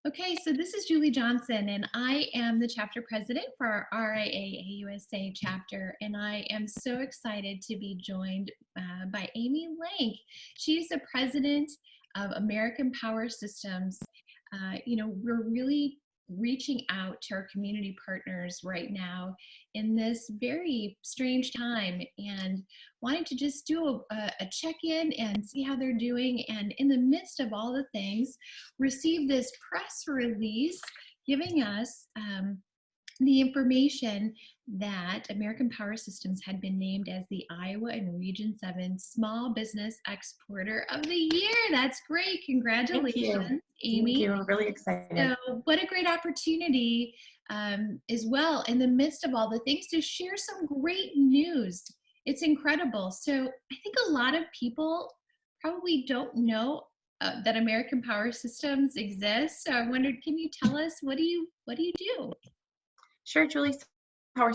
Okay, so this is Julie Johnson, and I am the chapter president for our RIA USA chapter. And I am so excited to be joined by Amy Lank. She's the president of American Power Systems. We're really reaching out to our community partners right now in this very strange time and wanting to just do a check-in and see how they're doing. And in the midst of all the things, received this press release giving us the information that American Power Systems had been named as the Iowa and Region 7 Small Business Exporter of the Year. That's great. Thank you. Congratulations, Thank Amy. you. I'm really excited. So, what a great opportunity as well, in the midst of all the things, to share some great news. It's incredible. So, I think a lot of people probably don't know that American Power Systems exists. So, I wondered, can you tell us what do you do? Sure, Julie. Power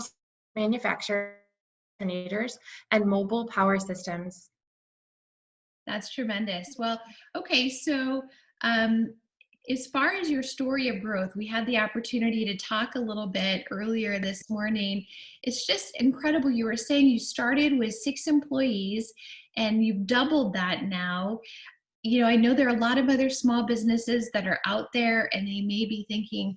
manufacture alternators and mobile power systems. That's tremendous. Well, okay, so um, as far as your story of growth, we had the opportunity to talk a little bit earlier this morning. It's just incredible. You were saying you started with 6 employees and you've doubled that now. I know there are a lot of other small businesses that are out there and they may be thinking,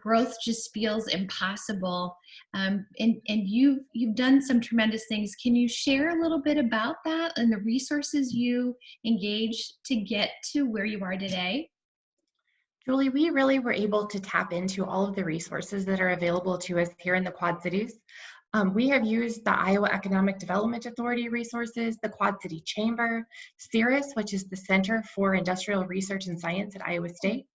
growth just feels impossible. And you've done some tremendous things. Can you share a little bit about that and the resources you engaged to get to where you are today? Julie, we really were able to tap into all of the resources that are available to us here in the Quad Cities. We have used the Iowa Economic Development Authority resources, the Quad City Chamber, CIRIS, which is the Center for Industrial Research and Science at Iowa State,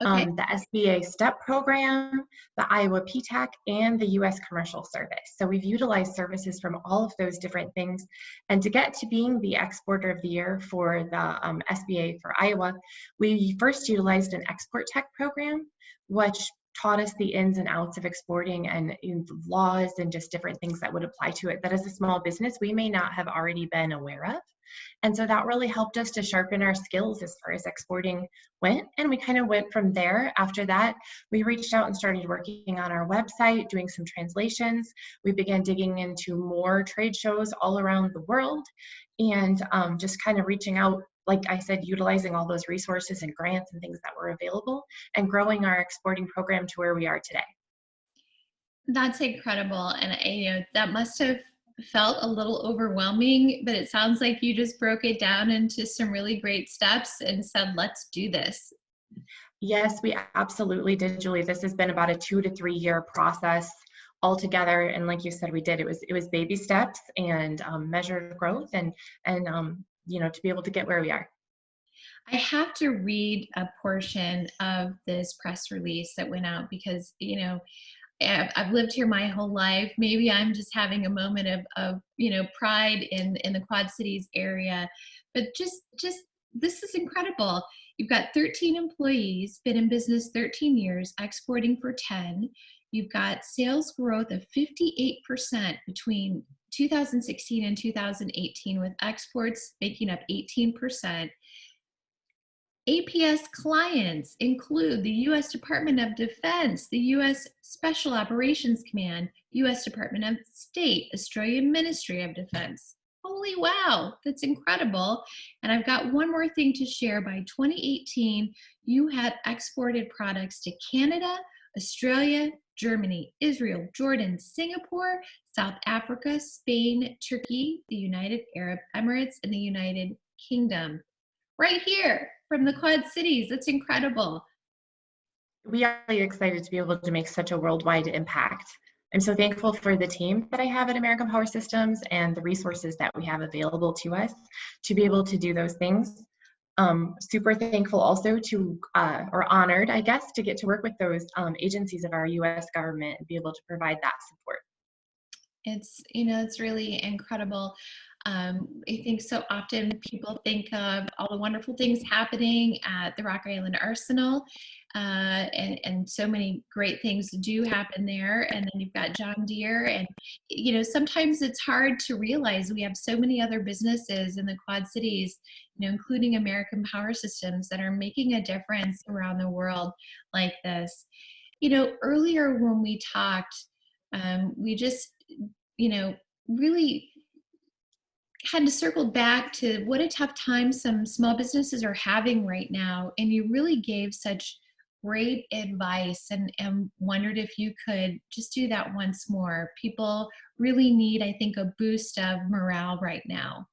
Okay. the SBA STEP program, the Iowa PTAC, and the U.S. Commercial Service. So we've utilized services from all of those different things. And to get to being the Exporter of the Year for the SBA for Iowa, we first utilized an export tech program, which taught us the ins and outs of exporting and laws and just different things that would apply to it that as a small business we may not have already been aware of. And so that really helped us to sharpen our skills as far as exporting went. And we kind of went from there. After that, we reached out and started working on our website, doing some translations. We began digging into more trade shows all around the world and just kind of reaching out, like I said, utilizing all those resources and grants and things that were available and growing our exporting program to where we are today. That's incredible. And that must have felt a little overwhelming, but it sounds like you just broke it down into some really great steps and said, let's do this. Yes, we absolutely did, Julie. This has been about a 2 to 3 year process altogether. And like you said, we did. It was baby steps and measured growth and to be able to get where we are. I have to read a portion of this press release that went out because, I've lived here my whole life. Maybe I'm just having a moment of pride in the Quad Cities area, but just this is incredible. You've got 13 employees, been in business 13 years, exporting for 10. You've got sales growth of 58% between 2016 and 2018, with exports making up 18%. APS clients include the U.S. Department of Defense, the U.S. Special Operations Command, U.S. Department of State, Australian Ministry of Defense. Holy wow, that's incredible. And I've got one more thing to share. By 2018, you had exported products to Canada, Australia, Germany, Israel, Jordan, Singapore, South Africa, Spain, Turkey, the United Arab Emirates, and the United Kingdom. Right here from the Quad Cities. That's incredible. We are really excited to be able to make such a worldwide impact. I'm so thankful for the team that I have at American Power Systems and the resources that we have available to us to be able to do those things. Super thankful also to, or honored, I guess, to get to work with those agencies of our U.S. government and be able to provide that support. It's really incredible. I think so often people think of all the wonderful things happening at the Rock Island Arsenal, and so many great things do happen there. And then you've got John Deere, and sometimes it's hard to realize we have so many other businesses in the Quad Cities including American Power Systems, that are making a difference around the world like this. Earlier when we talked, we just, really had to circle back to what a tough time some small businesses are having right now. And you really gave such great advice, and wondered if you could just do that once more. People really need, I think, a boost of morale right now.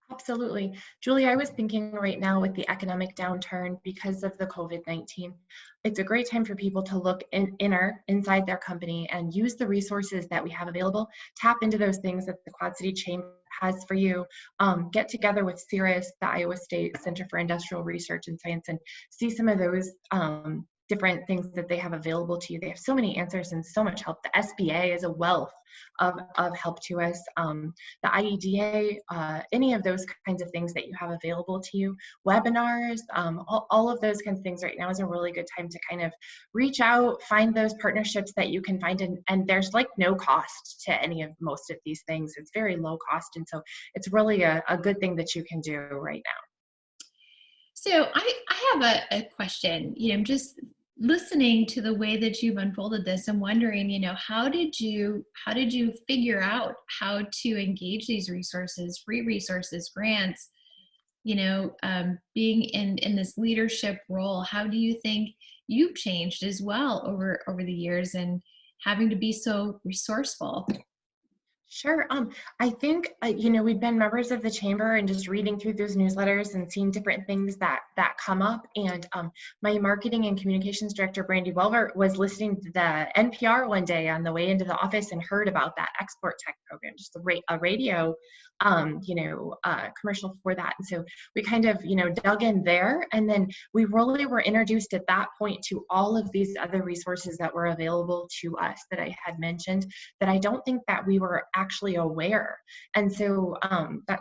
Absolutely. Julie, I was thinking right now with the economic downturn because of the COVID-19, it's a great time for people to look inside their company and use the resources that we have available. Tap into those things that the Quad City Chamber has for you. Get together with CIRRUS, the Iowa State Center for Industrial Research and Science, and see some of those different things that they have available to you. They have so many answers and so much help. The SBA is a wealth of help to us. The IEDA, any of those kinds of things that you have available to you, webinars, all of those kinds of things right now is a really good time to kind of reach out, find those partnerships that you can find, and there's like no cost to any of most of these things. It's very low cost, and so it's really a good thing that you can do right now. So I have a question. I'm just listening to the way that you've unfolded this and wondering, how did you figure out how to engage these resources, free resources, grants, being in this leadership role? How do you think you've changed as well over the years, and having to be so resourceful? Sure. I think we've been members of the chamber and just reading through those newsletters and seeing different things that come up. And my marketing and communications director, Brandy Welver, was listening to the NPR one day on the way into the office and heard about that export tech program, just a radio, commercial for that. And so we kind of dug in there, and then we really were introduced at that point to all of these other resources that were available to us that I had mentioned, that I don't think that we were actually aware. And so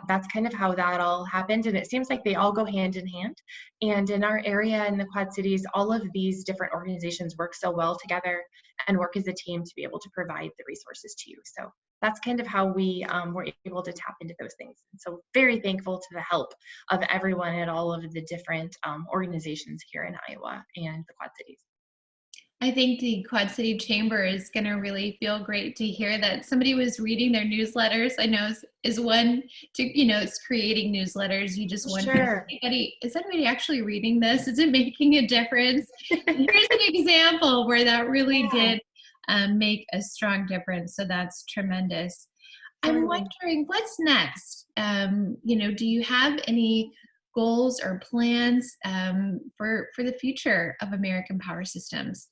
that's kind of how that all happened. And it seems like they all go hand in hand. And in our area in the Quad Cities, all of these different organizations work so well together and work as a team to be able to provide the resources to you. So that's kind of how we were able to tap into those things. And so very thankful to the help of everyone at all of the different organizations here in Iowa and the Quad Cities. I think the Quad City Chamber is going to really feel great to hear that somebody was reading their newsletters. I know is one to, it's creating newsletters. You just wonder, Sure. is anybody actually reading this? Is it making a difference? And here's an example where that really did make a strong difference. So that's tremendous. I'm Totally. wondering what's next. Do you have any goals or plans for the future of American Power Systems?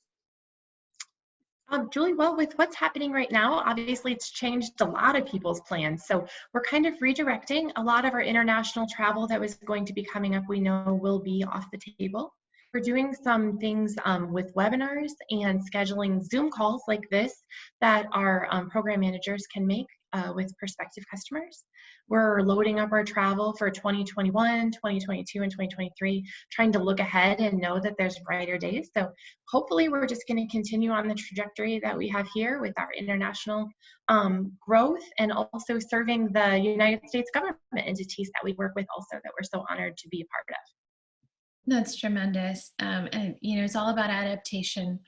Julie, well, with what's happening right now, obviously it's changed a lot of people's plans. So we're kind of redirecting a lot of our international travel that was going to be coming up. We know will be off the table. We're doing some things with webinars and scheduling Zoom calls like this that our program managers can make with prospective customers. We're loading up our travel for 2021, 2022, and 2023, trying to look ahead and know that there's brighter days. So hopefully we're just going to continue on the trajectory that we have here with our international growth, and also serving the United States government entities that we work with also, that we're so honored to be a part of. That's tremendous. And it's all about adaptation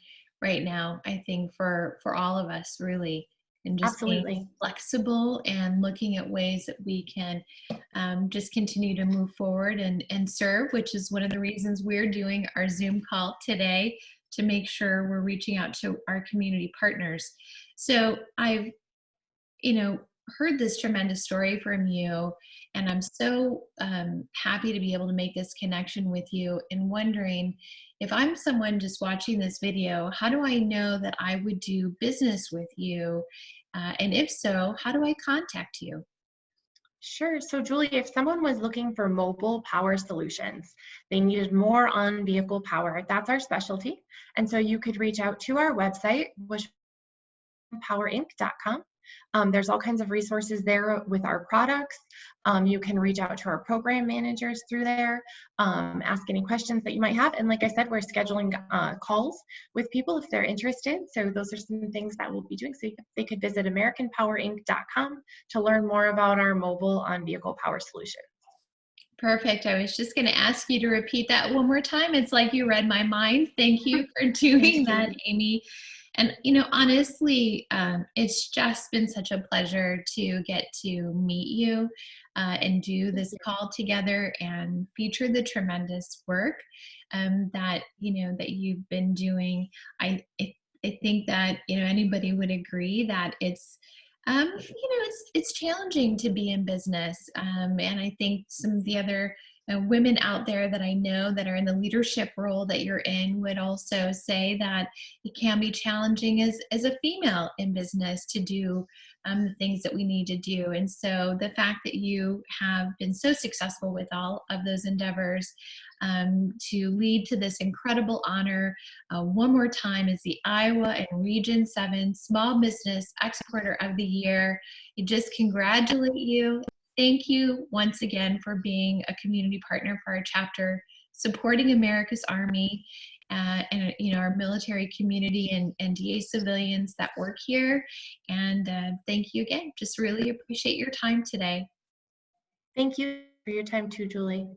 right now, I think, for all of us, really, and just being Absolutely. flexible and looking at ways that we can just continue to move forward and serve, which is one of the reasons we're doing our Zoom call today, to make sure we're reaching out to our community partners. So I've heard this tremendous story from you, and I'm so happy to be able to make this connection with you, and wondering, if I'm someone just watching this video, how do I know that I would do business with you? And if so, how do I contact you? Sure. So Julie, if someone was looking for mobile power solutions, they needed more on vehicle power, that's our specialty. And so you could reach out to our website, which powerinc.com. There's all kinds of resources there with our products. You can reach out to our program managers through there, ask any questions that you might have. And like I said, we're scheduling calls with people if they're interested. So those are some things that we'll be doing. So they could visit americanpowerinc.com to learn more about our mobile on vehicle power solutions. Perfect. I was just going to ask you to repeat that one more time. It's like you read my mind. Thank you for Thanks, doing that, Julie. Amy. And, honestly, it's just been such a pleasure to get to meet you and do Thank this you. call together and feature the tremendous work that, that you've been doing. I think that, anybody would agree that it's challenging to be in business. And I think some of the other women out there that I know that are in the leadership role that you're in would also say that it can be challenging as a female in business to do the things that we need to do. And so the fact that you have been so successful with all of those endeavors to lead to this incredible honor one more time as the Iowa and Region 7 Small Business Exporter of the Year. I just congratulate you. Thank you once again for being a community partner for our chapter, supporting America's Army and our military community and DA civilians that work here. And thank you again. Just really appreciate your time today. Thank you for your time too, Julie.